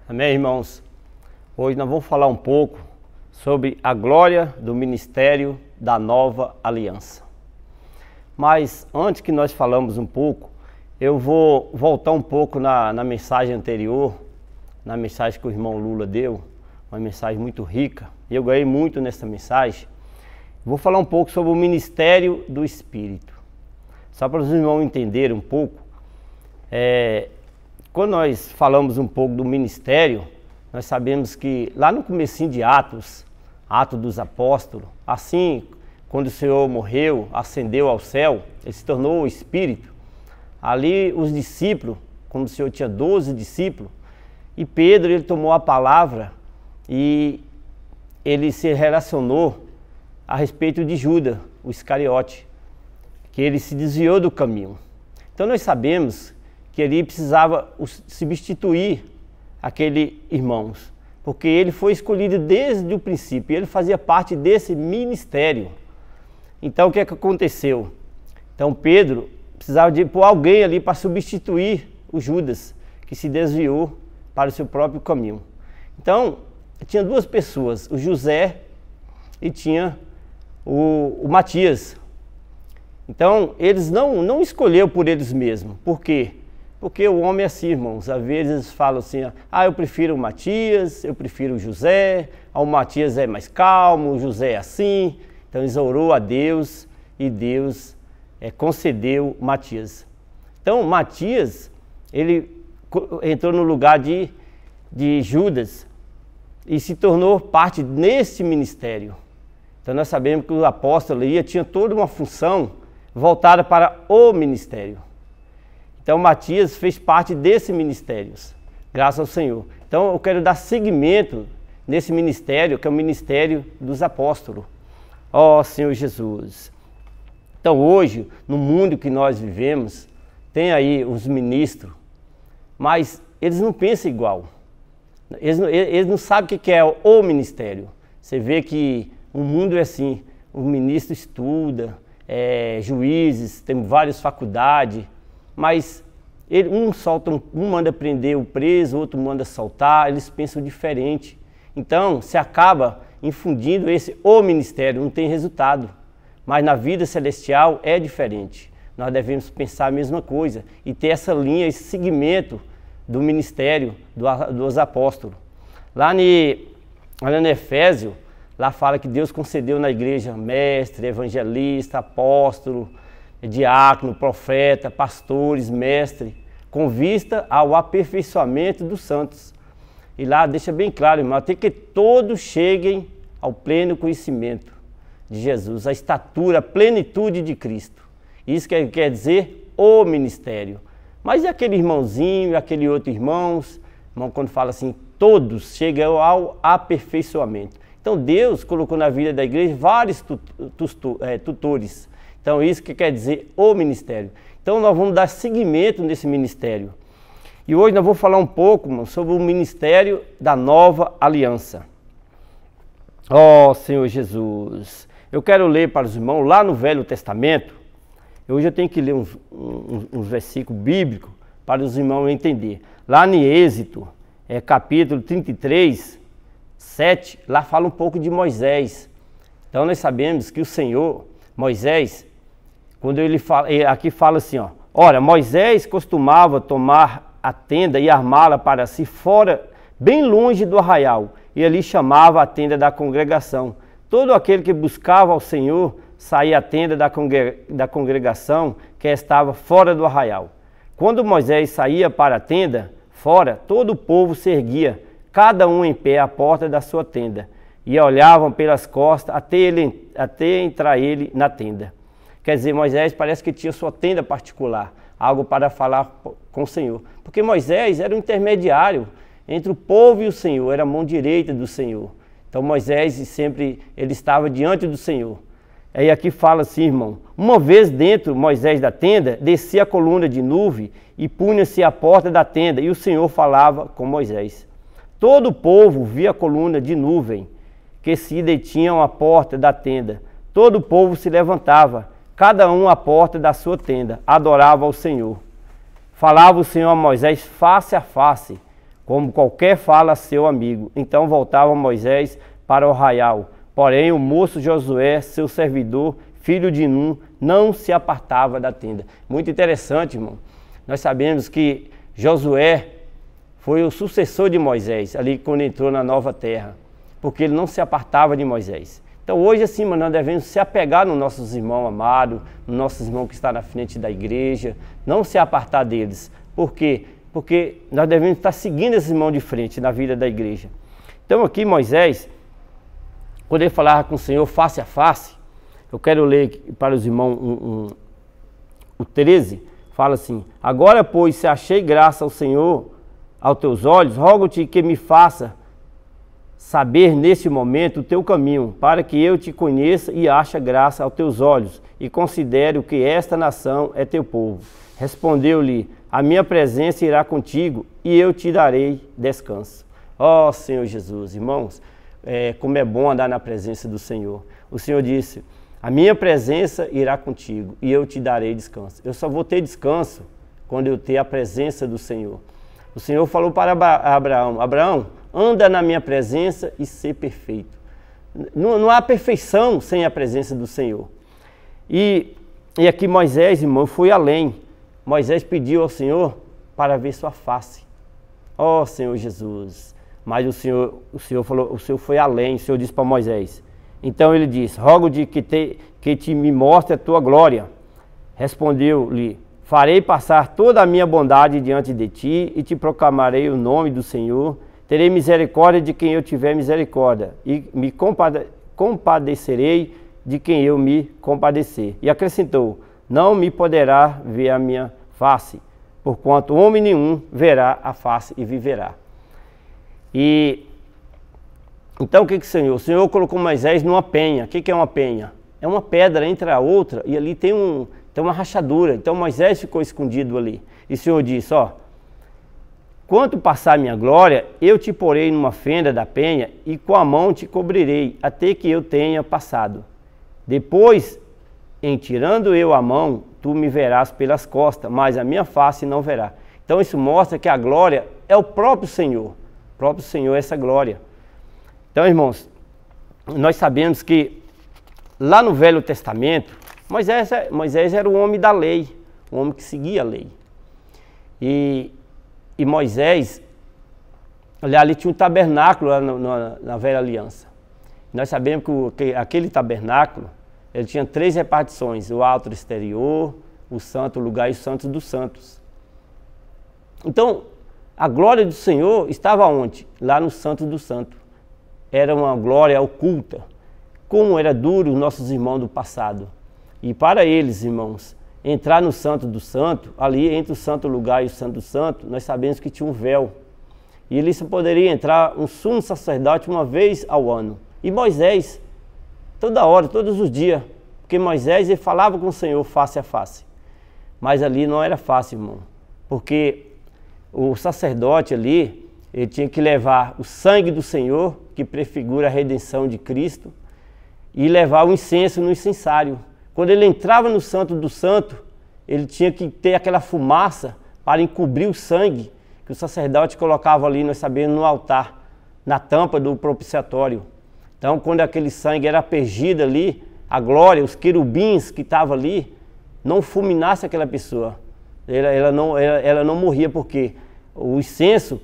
Amém, irmãos? Hoje nós vamos falar um pouco sobre a glória do ministério da nova aliança. Mas antes que nós falamos um pouco, eu vou voltar um pouco na mensagem anterior, na mensagem que o irmão Lula deu, uma mensagem muito rica, e eu ganhei muito nessa mensagem. Vou falar um pouco sobre o ministério do Espírito. Só para os irmãos entenderem um pouco, quando nós falamos um pouco do ministério, nós sabemos que lá no comecinho de Atos dos Apóstolos, assim, quando o Senhor morreu, ascendeu ao céu, ele se tornou o Espírito, ali os discípulos, como o Senhor tinha 12 discípulos, e Pedro, ele tomou a palavra e ele se relacionou a respeito de Judas, o Iscariote, que ele se desviou do caminho. Então nós sabemos que ele precisava substituir aquele irmãos, porque ele foi escolhido desde o princípio, ele fazia parte desse ministério. Então o que é que aconteceu? Então Pedro precisava de pôr alguém ali para substituir o Judas, que se desviou para o seu próprio caminho. Então tinha duas pessoas, o José e tinha o Matias. Então eles não escolheram por eles mesmos. Por quê? Porque o homem é assim, irmãos, às vezes falam assim, eu prefiro o Matias, eu prefiro o José, o Matias é mais calmo, o José é assim. Então eles orou a Deus e Deus concedeu Matias. Então Matias, ele entrou no lugar de Judas e se tornou parte nesse ministério. Então nós sabemos que o apóstolo tinha toda uma função voltada para o ministério. Então Matias fez parte desse ministério, graças ao Senhor. Então eu quero dar seguimento nesse ministério, que é o ministério dos apóstolos. Ó Senhor Jesus. Então hoje, no mundo que nós vivemos, tem aí os ministros, mas eles não pensam igual. Eles não sabem o que é o ministério. Você vê que o mundo é assim, o ministro estuda, juízes, tem várias faculdades, mas um manda prender o preso, outro manda soltar, eles pensam diferente. Então, se acaba infundindo o ministério, não tem resultado. Mas na vida celestial é diferente. Nós devemos pensar a mesma coisa e ter essa linha, esse segmento do ministério dos apóstolos. Lá no Efésio, lá fala que Deus concedeu na igreja mestre, evangelista, apóstolo, diácono, profeta, pastores, mestre, com vista ao aperfeiçoamento dos santos. E lá deixa bem claro, irmão, até que todos cheguem ao pleno conhecimento de Jesus, a estatura, a plenitude de Cristo. Isso quer dizer o ministério. Mas e aquele irmãozinho, aquele outro irmão, quando fala assim, todos chegam ao aperfeiçoamento. Então Deus colocou na vida da igreja vários tutores. Então isso que quer dizer o ministério. Então nós vamos dar seguimento nesse ministério. E hoje nós vamos falar um pouco, irmão, sobre o ministério da nova aliança. Ó Senhor Jesus. Eu quero ler para os irmãos lá no Velho Testamento. Hoje eu tenho que ler uns versículos bíblicos para os irmãos entenderem. Lá em Êxodo, capítulo 33, 7, lá fala um pouco de Moisés. Então nós sabemos que o Senhor, Moisés, quando ele fala, aqui fala assim, ora, Moisés costumava tomar a tenda e armá-la para si fora, bem longe do arraial, e ali chamava a tenda da congregação. Todo aquele que buscava ao Senhor saía à tenda da congregação que estava fora do arraial. Quando Moisés saía para a tenda, fora, todo o povo se erguia, cada um em pé à porta da sua tenda, e olhavam pelas costas até entrar ele na tenda. Quer dizer, Moisés parece que tinha sua tenda particular, algo para falar com o Senhor. Porque Moisés era um intermediário entre o povo e o Senhor, era a mão direita do Senhor. Então Moisés sempre ele estava diante do Senhor. Aí aqui fala assim, irmão, uma vez dentro Moisés da tenda, descia a coluna de nuvem e punha-se à porta da tenda, e o Senhor falava com Moisés. Todo o povo via a coluna de nuvem que se detinham à porta da tenda. Todo o povo se levantava, cada um à porta da sua tenda, adorava ao Senhor. Falava o Senhor a Moisés face a face, como qualquer fala a seu amigo. Então voltava Moisés para o arraial. Porém, o moço Josué, seu servidor, filho de Num, não se apartava da tenda. Muito interessante, irmão. Nós sabemos que Josué foi o sucessor de Moisés, ali quando entrou na nova terra, porque ele não se apartava de Moisés. Então hoje assim, mano, nós devemos se apegar nos nossos irmãos amados, nos nossos irmãos que estão na frente da igreja, não se apartar deles. Por quê? Porque nós devemos estar seguindo esses irmãos de frente na vida da igreja. Então aqui Moisés, quando ele falava com o Senhor face a face, eu quero ler para os irmãos o 13, fala assim: agora, pois, se achei graça ao Senhor, aos teus olhos, rogo-te que me faça saber neste momento o teu caminho, para que eu te conheça e ache graça aos teus olhos, e considere que esta nação é teu povo. Respondeu-lhe: a minha presença irá contigo, e eu te darei descanso. Ó Senhor Jesus, irmãos, como é bom andar na presença do Senhor. O Senhor disse: a minha presença irá contigo, e eu te darei descanso. Eu só vou ter descanso quando eu ter a presença do Senhor. O Senhor falou para Abraão: Abraão, anda na minha presença e ser perfeito. Não há perfeição sem a presença do Senhor. E aqui Moisés, irmão, foi além. Moisés pediu ao Senhor para ver sua face. Ó Senhor Jesus. Mas o Senhor falou, o Senhor foi além. O Senhor disse para Moisés. Então ele disse: rogo-te que te me mostre a tua glória. Respondeu-lhe: farei passar toda a minha bondade diante de ti e te proclamarei o nome do Senhor. Terei misericórdia de quem eu tiver misericórdia e me compadecerei de quem eu me compadecer. E acrescentou: não me poderá ver a minha face, porquanto homem nenhum verá a face e viverá. E então o que o Senhor? O Senhor colocou Moisés numa penha. O que é uma penha? É uma pedra entre a outra e ali tem uma rachadura. Então Moisés ficou escondido ali. E o Senhor disse: ó, quando passar minha glória, eu te porei numa fenda da penha e com a mão te cobrirei, até que eu tenha passado. Depois, em tirando eu a mão, tu me verás pelas costas, mas a minha face não verá. Então isso mostra que a glória é o próprio Senhor. O próprio Senhor é essa glória. Então, irmãos, nós sabemos que lá no Velho Testamento, Moisés era o homem da lei, o homem que seguia a lei. E Moisés, ali tinha um tabernáculo lá na Velha Aliança. Nós sabemos que aquele tabernáculo, ele tinha 3 repartições: o alto exterior, o santo lugar e os santos dos santos. Então, a glória do Senhor estava onde? Lá no santo do santo. Era uma glória oculta. Como era duro os nossos irmãos do passado. E para eles, irmãos, entrar no santo do santo, ali entre o santo lugar e o santo do santo, nós sabemos que tinha um véu. E ali só poderia entrar um sumo sacerdote uma vez ao ano. E Moisés, toda hora, todos os dias, porque Moisés ele falava com o Senhor face a face. Mas ali não era fácil, irmão, porque o sacerdote ali, ele tinha que levar o sangue do Senhor, que prefigura a redenção de Cristo, e levar o incenso no incensário. Quando ele entrava no santo do santo, ele tinha que ter aquela fumaça para encobrir o sangue que o sacerdote colocava ali, nós sabemos, no altar, na tampa do propiciatório. Então, quando aquele sangue era aspergido ali, a glória, os querubins que estavam ali, não fulminasse aquela pessoa. Ela não morria, porque o incenso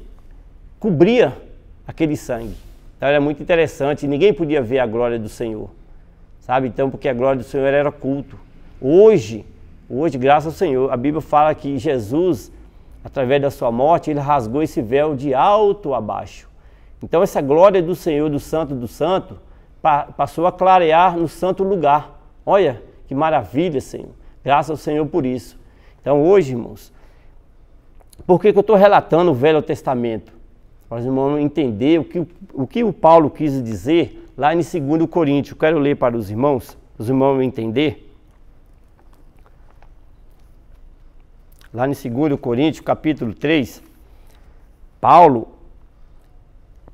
cobria aquele sangue. Então era muito interessante, ninguém podia ver a glória do Senhor, sabe? Então, porque a glória do Senhor era culto. Hoje, graças ao Senhor, a Bíblia fala que Jesus, através da sua morte, ele rasgou esse véu de alto a baixo. Então essa glória do Senhor, do Santo, passou a clarear no santo lugar. Olha que maravilha, Senhor. Graças ao Senhor por isso. Então hoje, irmãos, por que eu estou relatando o Velho Testamento? Para os irmãos entender o que o Paulo quis dizer lá em 2 Coríntios. Eu quero ler para os irmãos entender. Lá em 2 Coríntios, capítulo 3, Paulo,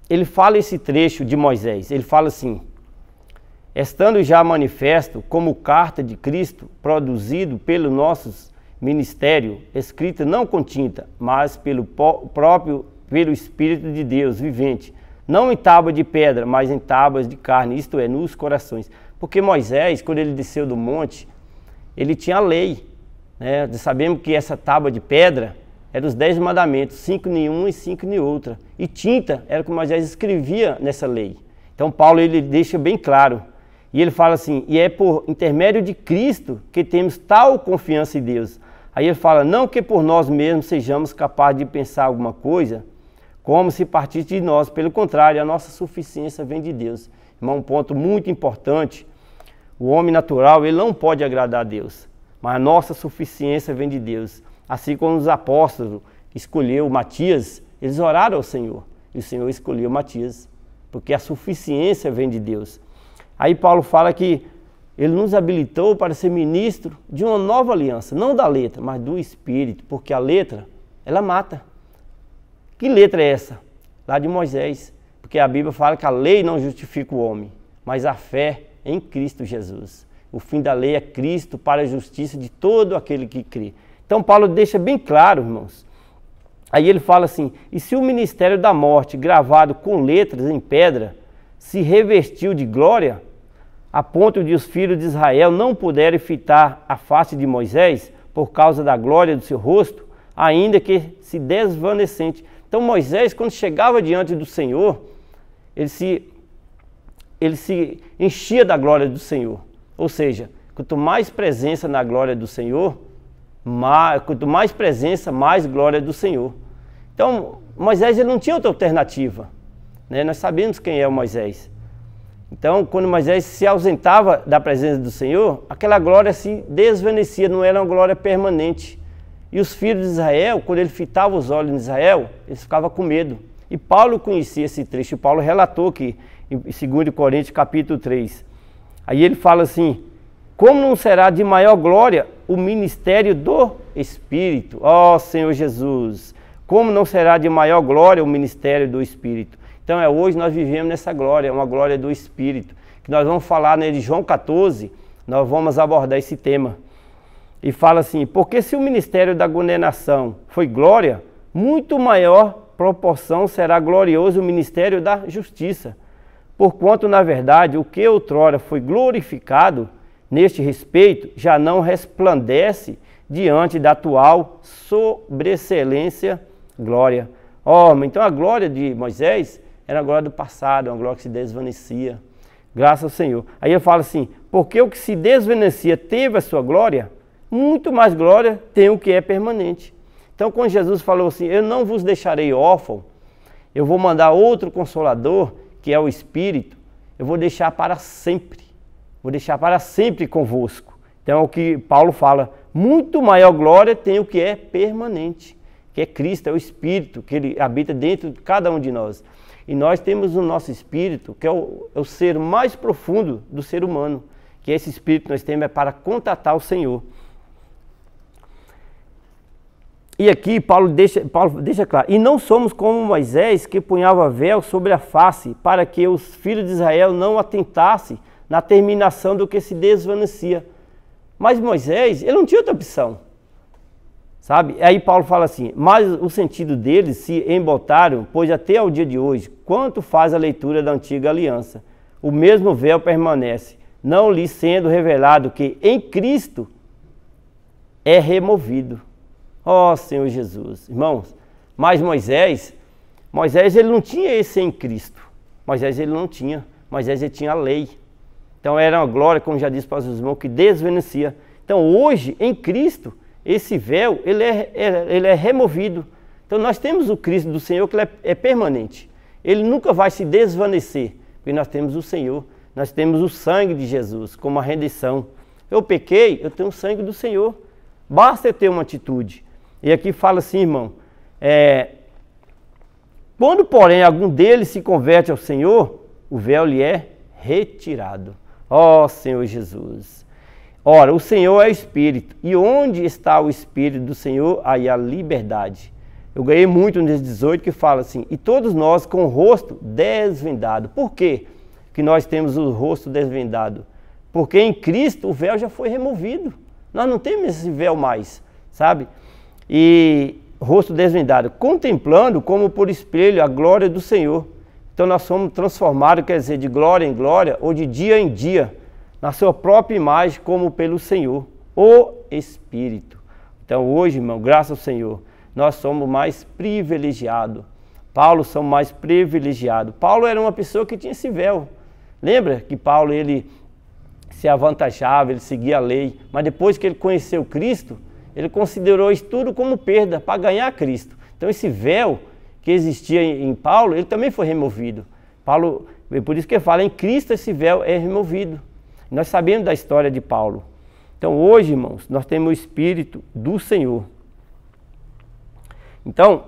ele fala esse trecho de Moisés. Ele fala assim: estando já manifesto como carta de Cristo, produzido pelo nosso ministério, escrita não com tinta, mas pelo próprio pelo Espírito de Deus vivente, não em tábua de pedra, mas em tábuas de carne, isto é, nos corações. Porque Moisés, quando ele desceu do monte, ele tinha a lei, né? Sabemos que essa tábua de pedra era os 10 mandamentos, 5 em uma e 5 em outra. E tinta era o que Moisés escrevia nessa lei. Então Paulo ele deixa bem claro. E ele fala assim, e é por intermédio de Cristo que temos tal confiança em Deus. Aí ele fala, não que por nós mesmos sejamos capazes de pensar alguma coisa, como se partisse de nós. Pelo contrário, a nossa suficiência vem de Deus. Irmão, um ponto muito importante, o homem natural ele não pode agradar a Deus, mas a nossa suficiência vem de Deus. Assim como os apóstolos escolheu Matias, eles oraram ao Senhor, e o Senhor escolheu Matias, porque a suficiência vem de Deus. Aí Paulo fala que ele nos habilitou para ser ministro de uma nova aliança, não da letra, mas do Espírito, porque a letra, ela mata. Que letra é essa? Lá de Moisés, porque a Bíblia fala que a lei não justifica o homem, mas a fé em Cristo Jesus. O fim da lei é Cristo para a justiça de todo aquele que crê. Então Paulo deixa bem claro, irmãos. Aí ele fala assim, e se o ministério da morte, gravado com letras em pedra, se revestiu de glória, a ponto de os filhos de Israel não puderem fitar a face de Moisés por causa da glória do seu rosto, ainda que se desvanecente. Então Moisés, quando chegava diante do Senhor, ele se enchia da glória do Senhor. Ou seja, quanto mais presença na glória do Senhor, quanto mais presença, mais glória do Senhor. Então Moisés ele não tinha outra alternativa, né? Nós sabemos quem é o Moisés. Então, quando Moisés se ausentava da presença do Senhor, aquela glória se desvanecia, não era uma glória permanente. E os filhos de Israel, quando ele fitava os olhos em Israel, eles ficavam com medo. E Paulo conhecia esse trecho, Paulo relatou aqui, em 2 Coríntios capítulo 3. Aí ele fala assim, como não será de maior glória o ministério do Espírito? Ó Senhor Jesus, como não será de maior glória o ministério do Espírito? Então hoje nós vivemos nessa glória, uma glória do Espírito, que nós vamos falar de João 14, nós vamos abordar esse tema. E fala assim, porque se o ministério da condenação foi glória, muito maior proporção será glorioso o ministério da justiça. Porquanto, na verdade, o que outrora foi glorificado, neste respeito, já não resplandece diante da atual sobreexcelência glória. Então a glória de Moisés era a glória do passado, uma glória que se desvanecia. Graças ao Senhor. Aí ele fala assim, porque o que se desvanecia teve a sua glória, muito mais glória tem o que é permanente. Então quando Jesus falou assim, eu não vos deixarei órfão, eu vou mandar outro Consolador, que é o Espírito, eu vou deixar para sempre. Vou deixar para sempre convosco. Então é o que Paulo fala, muito maior glória tem o que é permanente, que é Cristo, é o Espírito, que ele habita dentro de cada um de nós. E nós temos o nosso espírito, que é o ser mais profundo do ser humano, que esse espírito que nós temos é para contatar o Senhor. E aqui Paulo deixa claro, e não somos como Moisés, que punhava véu sobre a face, para que os filhos de Israel não atentassem na terminação do que se desvanecia. Mas Moisés, ele não tinha outra opção. Sabe? Aí Paulo fala assim, mas o sentido deles se embotaram, pois até ao dia de hoje, quanto faz a leitura da antiga aliança, o mesmo véu permanece, não lhe sendo revelado que em Cristo é removido. Ó Senhor Jesus, irmãos, mas Moisés ele não tinha esse em Cristo, Moisés ele não tinha, Moisés ele tinha a lei. Então era uma glória, como já disse para os irmãos, que desvanecia. Então hoje, em Cristo, esse véu, ele é removido. Então nós temos o Cristo do Senhor que ele é permanente. Ele nunca vai se desvanecer, porque nós temos o Senhor, nós temos o sangue de Jesus como a redenção. Eu pequei, eu tenho o sangue do Senhor. Basta eu ter uma atitude. E aqui fala assim, irmão, quando porém algum deles se converte ao Senhor, o véu lhe é retirado. Ó Senhor Jesus. Ora, o Senhor é Espírito, e onde está o Espírito do Senhor, aí a liberdade. Eu ganhei muito nesse 18 que fala assim, e todos nós com o rosto desvendado. Por quê que nós temos o rosto desvendado? Porque em Cristo o véu já foi removido. Nós não temos esse véu mais, sabe? E rosto desvendado, contemplando como por espelho a glória do Senhor. Então nós somos transformados, quer dizer, de glória em glória, ou de dia em dia, na sua própria imagem, como pelo Senhor, o Espírito. Então hoje, irmão, graças ao Senhor, nós somos mais privilegiados. Paulo somos mais privilegiados. Paulo era uma pessoa que tinha esse véu. Lembra que Paulo, ele se avantajava, ele seguia a lei, mas depois que ele conheceu Cristo, ele considerou isso tudo como perda para ganhar Cristo. Então esse véu que existia em Paulo, ele também foi removido. Paulo, por isso que ele fala, em Cristo esse véu é removido. Nós sabemos da história de Paulo. Então hoje, irmãos, nós temos o Espírito do Senhor. Então,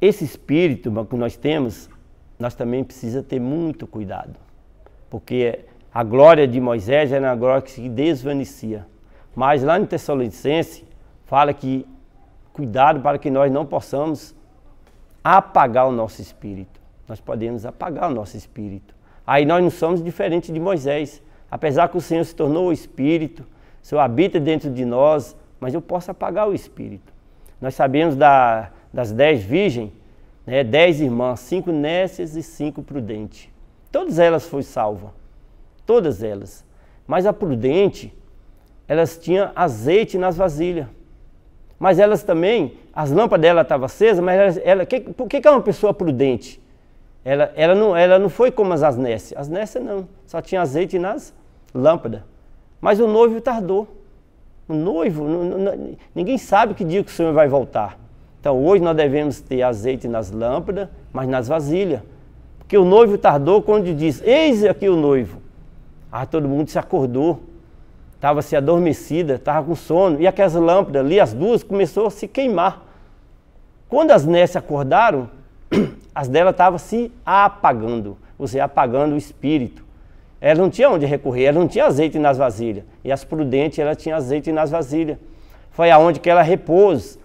esse Espírito, irmão, que nós temos, nós também precisamos ter muito cuidado. Porque a glória de Moisés era uma glória que se desvanecia. Mas lá no Tessalonicenses, fala que cuidado para que nós não possamos apagar o nosso espírito. Nós podemos apagar o nosso espírito. Aí nós não somos diferentes de Moisés. Apesar que o Senhor se tornou o Espírito, o Senhor habita dentro de nós, mas eu posso apagar o espírito. Nós sabemos das 10 virgens, né, 10 irmãs, 5 nécias e 5 prudentes. Todas elas foram salvas. Todas elas. Mas a prudente, elas tinham azeite nas vasilhas. Mas elas também, as lâmpadas dela estavam acesas, mas por que é uma pessoa prudente? Ela não foi como as nécias. As nécias não, só tinha azeite nas lâmpadas. Mas o noivo tardou. O noivo, ninguém sabe que dia que o Senhor vai voltar. Então hoje nós devemos ter azeite nas lâmpadas, mas nas vasilhas. Porque o noivo tardou quando diz, eis aqui o noivo. Ah, todo mundo se acordou. Estava se adormecida, estava com sono, e aquelas lâmpadas ali, as duas, começou a se queimar. Quando as nécias acordaram, as dela estavam se apagando, ou seja, apagando o espírito. Ela não tinha onde recorrer, ela não tinha azeite nas vasilhas. E as prudentes, ela tinha azeite nas vasilhas. Foi aonde que ela repôs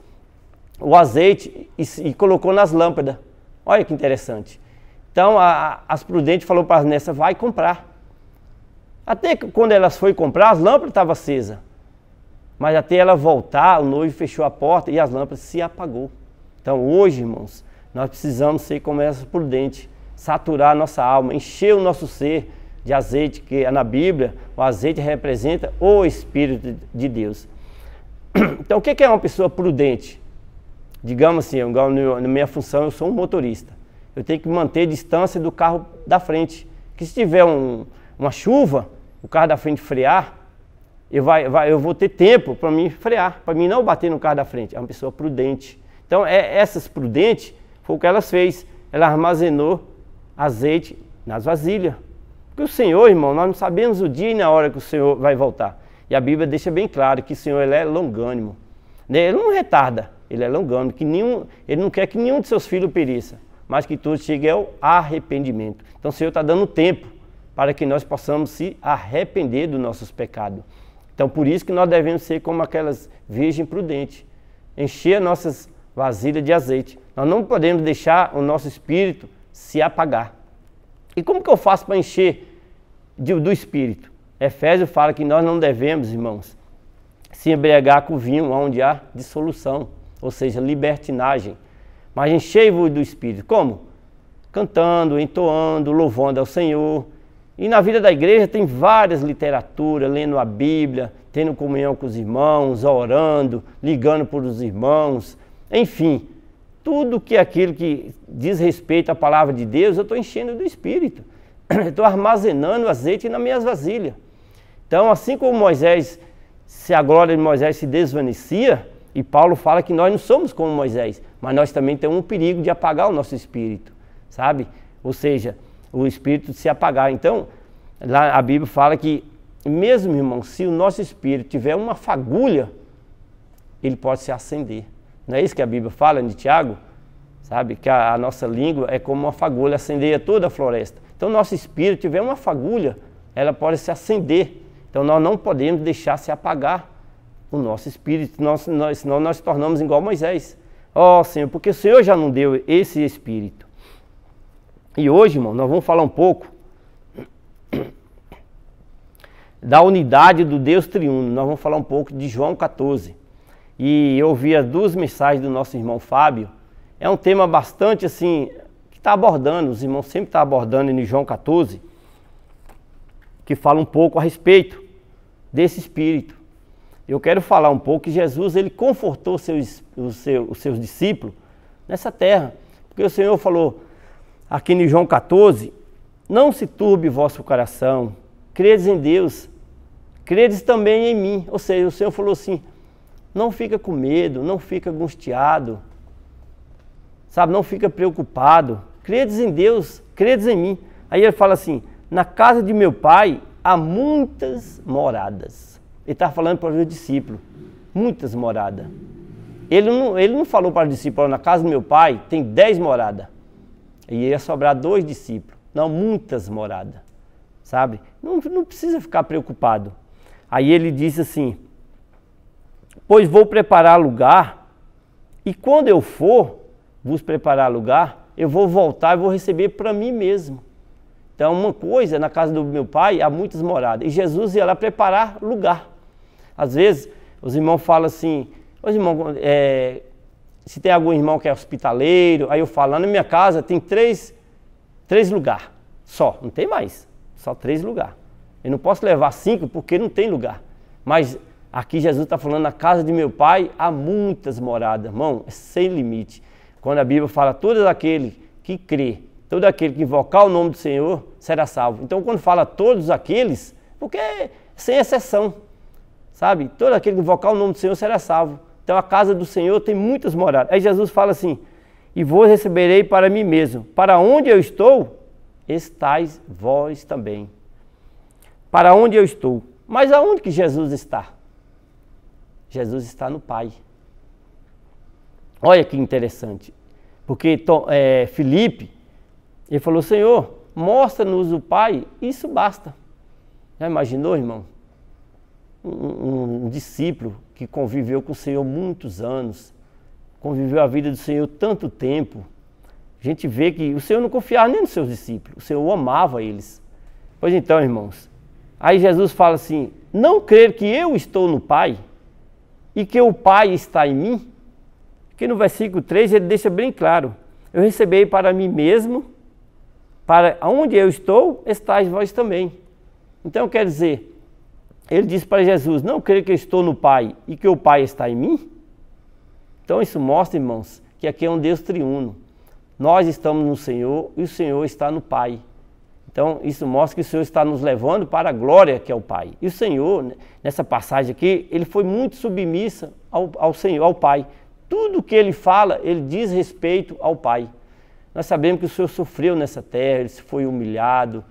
o azeite e colocou nas lâmpadas. Olha que interessante. Então, as prudentes falou para as nécias, vai comprar. Até que quando elas foram comprar, as lâmpadas estavam acesas. Mas até ela voltar, o noivo fechou a porta e as lâmpadas se apagou. Então hoje, irmãos, nós precisamos ser como essas prudentes, saturar a nossa alma, encher o nosso ser de azeite, que na Bíblia o azeite representa o Espírito de Deus. Então o que é uma pessoa prudente? Digamos assim, na minha função eu sou um motorista. Eu tenho que manter distância do carro da frente. Que se tiver uma chuva, o carro da frente frear, eu vou ter tempo para mim frear, para mim não bater no carro da frente. É uma pessoa prudente. Então, essas prudentes, foi o que elas fez. Ela armazenou azeite nas vasilhas. Porque o Senhor, irmão, nós não sabemos o dia e na hora que o Senhor vai voltar. E a Bíblia deixa bem claro que o Senhor ele é longânimo. Ele não retarda, ele é longânimo. Ele não quer que nenhum de seus filhos pereça, mas que todos cheguem ao arrependimento. Então, o Senhor está dando tempo para que nós possamos se arrepender dos nossos pecados. Então, por isso que nós devemos ser como aquelas virgens prudentes, encher nossas vasilhas de azeite. Nós não podemos deixar o nosso espírito se apagar. E como que eu faço para encher do espírito? Efésios fala que nós não devemos, irmãos, se embriagar com vinho onde há dissolução, ou seja, libertinagem. Mas enchei-vos do espírito. Como? Cantando, entoando, louvando ao Senhor. E na vida da igreja tem várias literaturas, lendo a Bíblia, tendo comunhão com os irmãos, orando, ligando por os irmãos, enfim, tudo que aquilo que diz respeito à palavra de Deus, eu estou enchendo do Espírito. Estou armazenando azeite nas minhas vasilhas. Então, assim como Moisés, se a glória de Moisés se desvanecia, e Paulo fala que nós não somos como Moisés, mas nós também temos um perigo de apagar o nosso espírito, sabe? Ou seja, o espírito se apagar. Então, lá a Bíblia fala que, mesmo, irmão, se o nosso espírito tiver uma fagulha, ele pode se acender. Não é isso que a Bíblia fala de Tiago? Sabe? Que a nossa língua é como uma fagulha, acendeia toda a floresta. Então, nosso espírito tiver uma fagulha, ela pode se acender. Então, nós não podemos deixar se apagar o nosso espírito, senão nós tornamos igual Moisés. Ó Senhor, porque o Senhor já não deu esse espírito. E hoje, irmão, nós vamos falar um pouco da unidade do Deus triuno. Nós vamos falar um pouco de João 14. e eu ouvi as 2 mensagens do nosso irmão Fábio. É um tema bastante assim, que está abordando, os irmãos sempre estão abordando em João 14, que fala um pouco a respeito desse Espírito. Eu quero falar um pouco que Jesus, ele confortou os seus discípulos nessa terra. Porque o Senhor falou aqui em João 14, não se turbe vosso coração, credes em Deus, credes também em mim. Ou seja, o Senhor falou assim, não fica com medo, não fica angustiado, sabe, não fica preocupado, credes em Deus, credes em mim. Aí ele fala assim, na casa de meu pai há muitas moradas. Ele está falando para os discípulos, muitas moradas. Ele não falou para os discípulos, na casa do meu pai tem 10 moradas. E ia sobrar 2 discípulos. Não, muitas moradas, sabe? Não precisa ficar preocupado. Aí ele disse assim, pois vou preparar lugar, e quando eu for vos preparar lugar, eu vou voltar e vou receber para mim mesmo. Então uma coisa, na casa do meu pai há muitas moradas, e Jesus ia lá preparar lugar. Às vezes os irmãos falam assim, os irmãos, se tem algum irmão que é hospitaleiro, aí eu falo, lá na minha casa tem 3 lugares, só, não tem mais, só 3 lugares. Eu não posso levar 5 porque não tem lugar. Mas aqui Jesus está falando, na casa de meu pai há muitas moradas, irmão, é sem limite. Quando a Bíblia fala, todo aquele que crê, todo aquele que invocar o nome do Senhor será salvo. Então quando fala todos aqueles, porque é sem exceção, sabe? Todo aquele que invocar o nome do Senhor será salvo. Então a casa do Senhor tem muitas moradas. Aí Jesus fala assim, e vos receberei para mim mesmo. Para onde eu estou, estais vós também. Para onde eu estou. Mas aonde que Jesus está? Jesus está no Pai. Olha que interessante. Porque Filipe, ele falou, Senhor, mostra-nos o Pai, isso basta. Já imaginou, irmão? Um discípulo que conviveu com o Senhor muitos anos, conviveu a vida do Senhor tanto tempo, a gente vê que o Senhor não confiava nem nos seus discípulos, o Senhor amava eles. Pois então, irmãos, aí Jesus fala assim, não crer que eu estou no Pai e que o Pai está em mim, que no versículo 3 ele deixa bem claro, eu receberei para mim mesmo, para onde eu estou, estáis vós também. Então quer dizer, ele disse para Jesus, não creio que eu estou no Pai e que o Pai está em mim? Então isso mostra, irmãos, que aqui é um Deus triuno. Nós estamos no Senhor e o Senhor está no Pai. Então isso mostra que o Senhor está nos levando para a glória que é o Pai. E o Senhor, nessa passagem aqui, ele foi muito submisso ao Senhor, ao Pai. Tudo que ele fala, ele diz respeito ao Pai. Nós sabemos que o Senhor sofreu nessa terra, ele foi humilhado,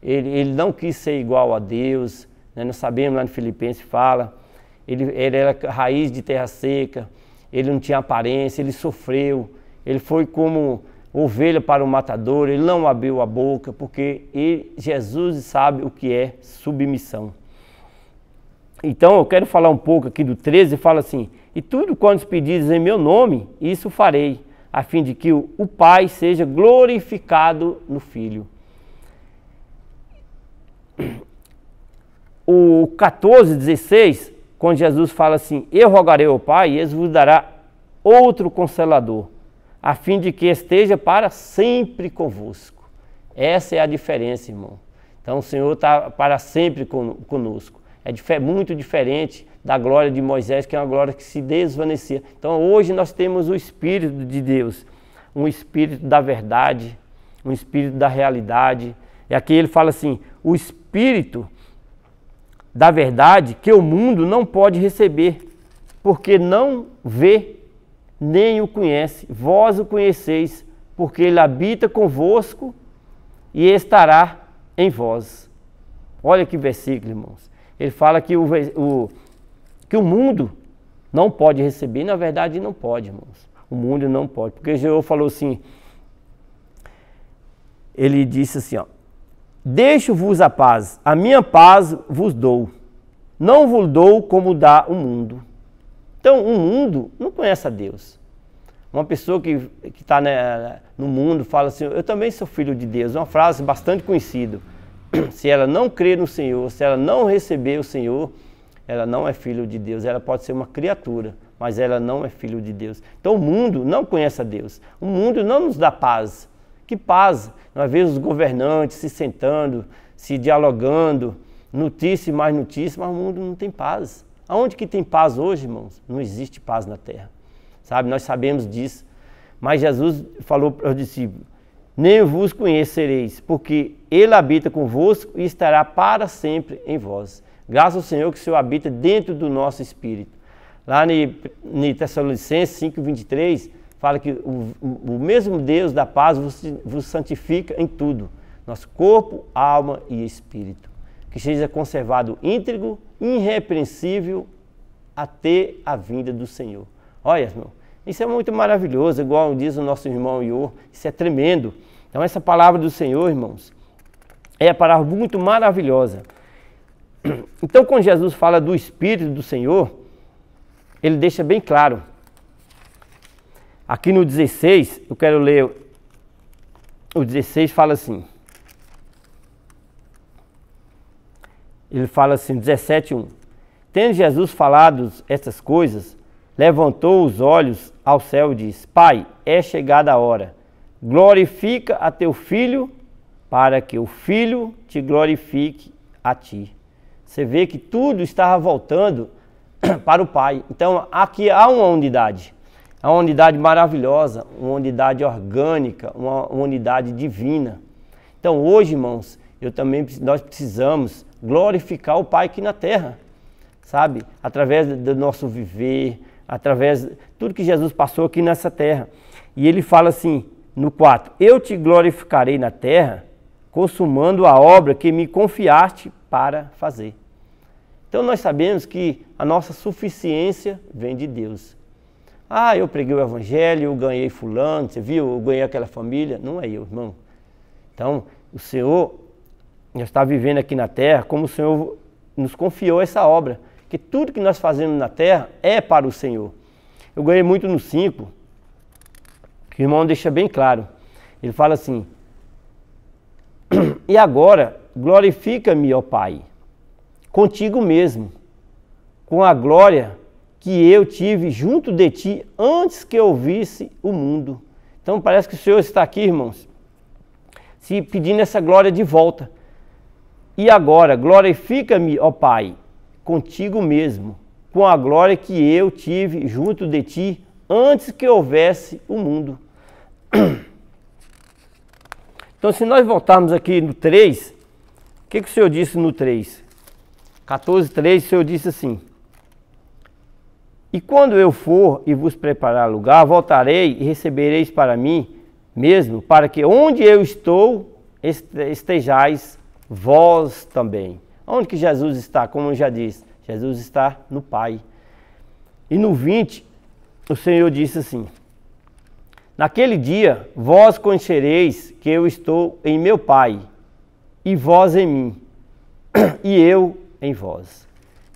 ele não quis ser igual a Deus. Nós sabemos, lá no Filipenses fala, ele era raiz de terra seca, ele não tinha aparência, ele sofreu, ele foi como ovelha para o matador, ele não abriu a boca, porque Jesus sabe o que é submissão. Então eu quero falar um pouco aqui do 13, fala assim, e tudo quanto pedires em meu nome, isso farei, a fim de que o Pai seja glorificado no Filho. O 14, 16, quando Jesus fala assim, eu rogarei ao Pai e ele vos dará outro Consolador, a fim de que esteja para sempre convosco. Essa é a diferença, irmão. Então o Senhor está para sempre conosco. É muito diferente da glória de Moisés, que é uma glória que se desvanecia. Então hoje nós temos o Espírito de Deus, um Espírito da verdade, um Espírito da realidade. E aqui ele fala assim, o Espírito da verdade que o mundo não pode receber, porque não vê nem o conhece. Vós o conheceis, porque ele habita convosco e estará em vós. Olha que versículo, irmãos. Ele fala que o mundo não pode receber, na verdade não pode, irmãos. O mundo não pode, porque Jesus falou assim, ele disse assim, ó, deixo-vos a minha paz vos dou, não vos dou como dá o mundo. Então o mundo não conhece a Deus. Uma pessoa que está no mundo fala assim, eu também sou filho de Deus, uma frase bastante conhecida. Se ela não crer no Senhor, se ela não receber o Senhor, ela não é filho de Deus, ela pode ser uma criatura, mas ela não é filho de Deus. Então o mundo não conhece a Deus. O mundo não nos dá paz. Que paz? Nós vemos os governantes se sentando, se dialogando, notícia e mais notícia, mas o mundo não tem paz. Aonde que tem paz hoje, irmãos? Não existe paz na terra. Sabe, nós sabemos disso. Mas Jesus falou para os discípulos: nem vos conhecereis, porque Ele habita convosco e estará para sempre em vós. Graças ao Senhor que o Senhor habita dentro do nosso espírito. Lá em Tessalonicenses 5:23, fala que o mesmo Deus da paz vos santifica em tudo, nosso corpo, alma e espírito. Que seja conservado íntegro, irrepreensível, até a vinda do Senhor. Olha, irmão, isso é muito maravilhoso, igual diz o nosso irmão Ior, isso é tremendo. Então essa palavra do Senhor, irmãos, é a palavra muito maravilhosa. Então quando Jesus fala do Espírito do Senhor, Ele deixa bem claro. Aqui no 16, eu quero ler, o 16 fala assim. Ele fala assim, 17:1. Tendo Jesus falado estas coisas, levantou os olhos ao céu e disse: Pai, é chegada a hora. Glorifica a teu Filho, para que o Filho te glorifique a ti. Você vê que tudo estava voltando para o Pai. Então aqui há uma unidade. Há uma unidade maravilhosa, uma unidade orgânica, uma unidade divina. Então hoje, irmãos, nós precisamos glorificar o Pai aqui na terra, sabe? Através do nosso viver, através de tudo que Jesus passou aqui nessa terra. E ele fala assim, no 4, eu te glorificarei na terra, consumando a obra que me confiaste para fazer. Então nós sabemos que a nossa suficiência vem de Deus. Ah, eu preguei o evangelho, eu ganhei fulano, você viu, eu ganhei aquela família. Não é eu, irmão. Então, o Senhor está vivendo aqui na terra como o Senhor nos confiou essa obra. Que tudo que nós fazemos na terra é para o Senhor. Eu ganhei muito no 5, que o irmão deixa bem claro. Ele fala assim, e agora glorifica-me, ó Pai, contigo mesmo, com a glória que eu tive junto de ti antes que eu visse o mundo. Então parece que o Senhor está aqui, irmãos, se pedindo essa glória de volta. E agora glorifica-me, ó Pai, contigo mesmo, com a glória que eu tive junto de ti antes que houvesse o mundo. Então se nós voltarmos aqui no 3, o que o Senhor disse no 3? 14:3, o Senhor disse assim, e quando eu for e vos preparar lugar, voltarei e recebereis para mim mesmo, para que onde eu estou, estejais vós também. Onde que Jesus está? Como eu já disse, Jesus está no Pai. E no 20, o Senhor disse assim, naquele dia vós conhecereis que eu estou em meu Pai, e vós em mim, e eu em vós.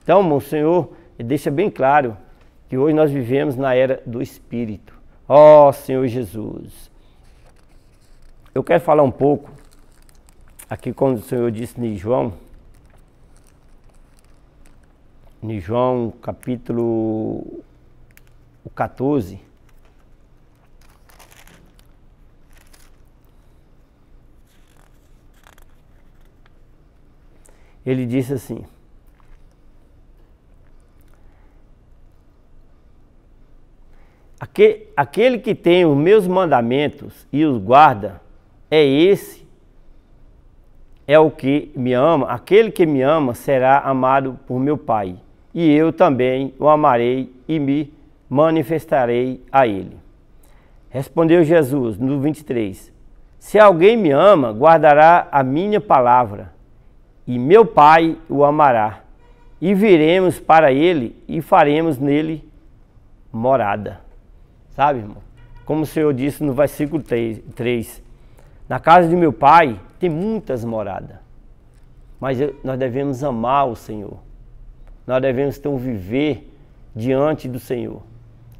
Então, o Senhor deixa bem claro que hoje nós vivemos na era do Espírito. Ó Senhor Jesus! Eu quero falar um pouco, aqui quando o Senhor disse em João capítulo 14, ele disse assim, aquele que tem os meus mandamentos e os guarda, é o que me ama, aquele que me ama será amado por meu Pai, e eu também o amarei e me manifestarei a ele. Respondeu Jesus no 23, se alguém me ama, guardará a minha palavra, e meu Pai o amará, e viremos para ele e faremos nele morada. Sabe, irmão? Como o Senhor disse no versículo 3, na casa de meu Pai tem muitas moradas, mas nós devemos amar o Senhor. Nós devemos ter um viver diante do Senhor,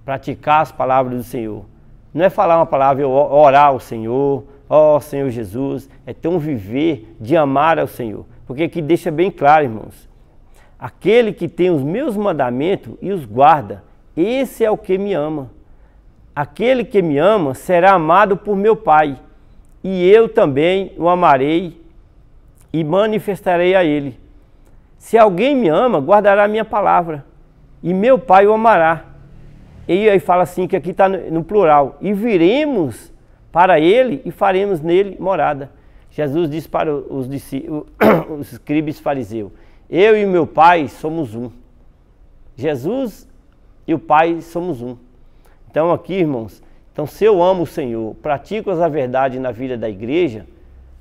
praticar as palavras do Senhor. Não é falar uma palavra, orar ao Senhor, ó Senhor Jesus, é ter um viver de amar ao Senhor. Porque aqui deixa bem claro, irmãos, aquele que tem os meus mandamentos e os guarda, esse é o que me ama. Aquele que me ama será amado por meu Pai, e eu também o amarei e manifestarei a ele. Se alguém me ama, guardará a minha palavra, e meu Pai o amará. E aí fala assim, que aqui está no plural, e viremos para ele e faremos nele morada. Jesus disse para os escribas e fariseus, eu e meu Pai somos um. Jesus e o Pai somos um. Então aqui, irmãos, então se eu amo o Senhor, pratico a verdade na vida da igreja,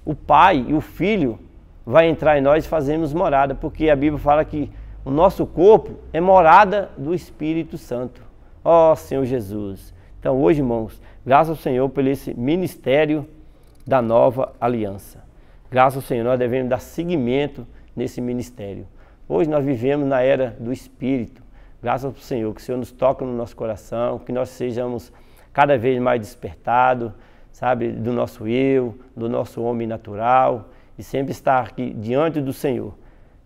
o Pai e o Filho vai entrar em nós e fazemos morada, porque a Bíblia fala que o nosso corpo é morada do Espírito Santo. Ó Senhor Jesus. Então hoje, irmãos, graças ao Senhor por esse ministério da nova aliança. Graças ao Senhor, nós devemos dar seguimento nesse ministério. Hoje nós vivemos na era do Espírito. Graças ao Senhor, que o Senhor nos toque no nosso coração, que nós sejamos cada vez mais despertados, sabe, do nosso eu, do nosso homem natural, e sempre estar aqui diante do Senhor,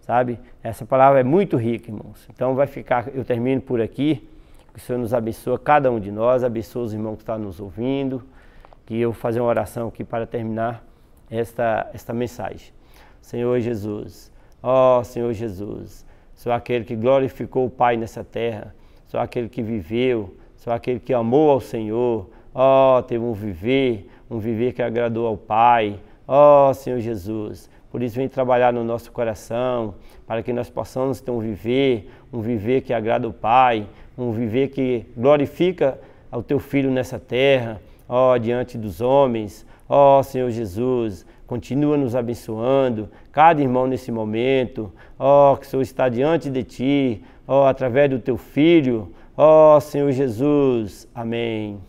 sabe? Essa palavra é muito rica, irmãos. Então vai ficar, eu termino por aqui, que o Senhor nos abençoe, cada um de nós, abençoe os irmãos que estão nos ouvindo, que eu vou fazer uma oração aqui para terminar esta mensagem. Senhor Jesus, ó Senhor Jesus, sou aquele que glorificou o Pai nessa terra, sou aquele que viveu, sou aquele que amou ao Senhor, ó, teve um viver que agradou ao Pai, ó Senhor Jesus, por isso vem trabalhar no nosso coração, para que nós possamos ter um viver que agrada ao Pai, um viver que glorifica ao Teu Filho nessa terra, ó, diante dos homens, ó Senhor Jesus, continua nos abençoando, cada irmão nesse momento, ó, que o Senhor está diante de Ti, ó, através do Teu Filho, ó Senhor Jesus, amém.